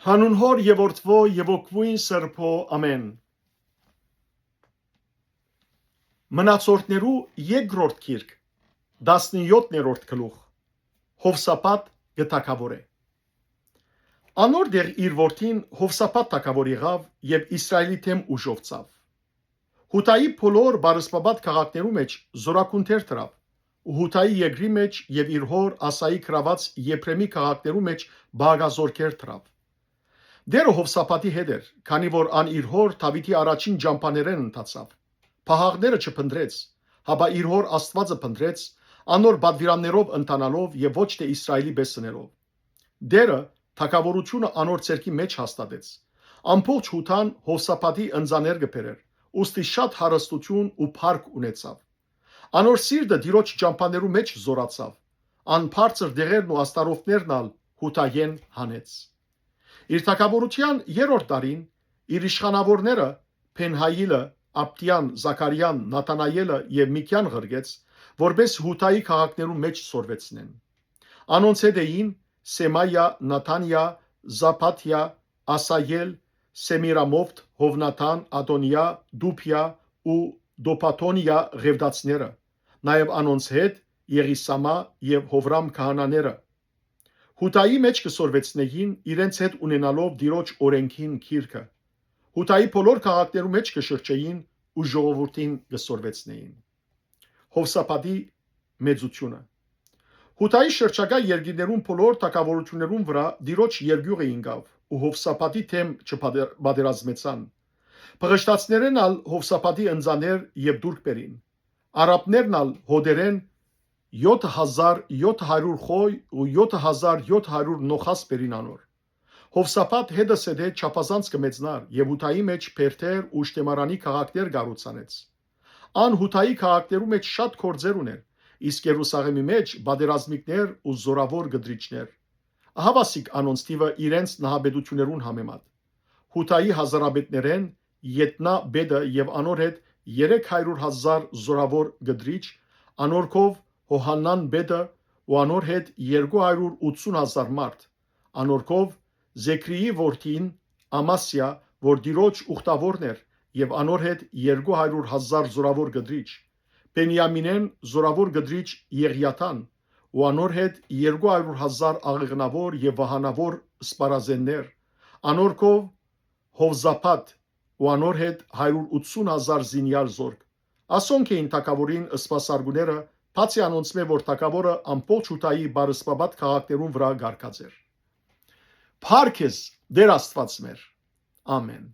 Հանուն Հոր եւ Որդվո եւ Օգվույն Սրբո ամեն։ Մնացորդներու երկրորդ գիրք 17-րդ գլուխ Հովսապատ գտակավոր է։ Անոր դեր իր որդին Հովսապատ թագավոր եղավ եւ Իսրայելի թեմ ուժով ցավ։ Հութայի փոլոր բարսպաբատ քաղաքներու մեջ զորակունթեր դրավ ու Հութայի երկրի մեջ եւ իր հոր Ասայի գրաված Եփրեմի քաղաքներու մեջ բաղազորքեր դրավ։ Դերը Հովսապատի հետ էր, քանի որ ան իր հոր Դավիթի առաջին ջամփաներեն ընթացավ։ Փահաղները չփնտրեց, հաբա իր հոր Աստվածը փնտրեց, անոր բադվիրաններով ընտանալով եւ ոչ թե Իսրայելի բեսներով։ Դերը թագավորությունը անոր ցերկի մեջ հաստատեց։ Ամբողջ Հութան Հովսապատի ընձաներ գբերեր, ուստի շատ հարստություն ու փառք ունեցավ։ Անոր սիրտը դիրոջ ջամփաներու մեջ զորացավ։ Ան բարձր դեղերն ու աստարովներն ալ Հութայեն հանեց։ Իր թագավորության երրորդ տարին իր իշխանավորները Փենհայիլը, Աբդիան, Զաքարիան, Նաթանայելը եւ Միքյան ղրգեց, որպես Հութայի քաղաքներու մեջ սորվեցնեն։ Անոնց հետ էին Սեմայա, Նաթանիա, Զափաթիա, Ասայել, Սեմիրամովթ, Հովնաթան, Ադոնիա, Դուփիա ու Դոփաթոնիա ղևդացները, նաեւ անոնց հետ Եղիսամա եւ Հովրամ քահանաները։ Հութայի մեջ կսորվեցնեին իրենց հետ ունենալով դիրոջ օրենքին քիրքը։ Հութայի բոլոր քաղաքներու մեջ կշրջեին ու ժողովրդին կսորվեցնեին։ Հովսապատի մեծությունը։ Հութայի շրջակա երկիներուն բոլոր թագավորություններուն վրա դիրոջ երկյուղ էին գավ ու Հովսապատի թեմ չբادرազմեցան։ Փղշտացներն ալ Հովսապատի ընձաներ եւ դուրք բերին։ Արաբներն ալ հոդերեն 7700 խոյ ու 7700 նոխաս բերին անոր։ Հովսապատ հետը սեդե չափազանց կմեծնար եւ Հութայի մեջ Փերթեր ու Շտեմարանի քաղաքներ գառուցանեց։ Ան Հութայի քաղաքներու մեջ շատ կորձեր ուներ, իսկ Երուսաղեմի մեջ բادرազմիկներ ու զորավոր գդրիչներ։ Ահավասիկ անոնց տիվը իրենց նահաբեդություններուն համեմատ։ Հութայի հազարաբետներեն Ետնա բեդը եւ անոր հետ 300,000 զորավոր գդրիչ, անորքով Հոհանան բեդը ու անոր հետ 280,000 մարդ, անորքով Զեկրիի որդին Ամասիա, որ դիրոջ ուխտավորն էր, եւ անոր հետ 200,000 զորավոր գդրիչ, Բենյամինեն զորավոր գդրիչ Եղիաթան ու անոր հետ 200,000 աղեղնավոր եւ վահանավոր սպարազեններ, անորքով Հովզապատ ու անոր հետ 180,000 զինյալ զորք։ Ասոնք էին թագավորին սպասարկուները, բացի անոնց մե որ թագավորը ամբողջ Հութայի բարսպաբատ քաղաքներուն վրա գարկած էր։ Փառքես Դեր Աստված մեր։ Ամեն։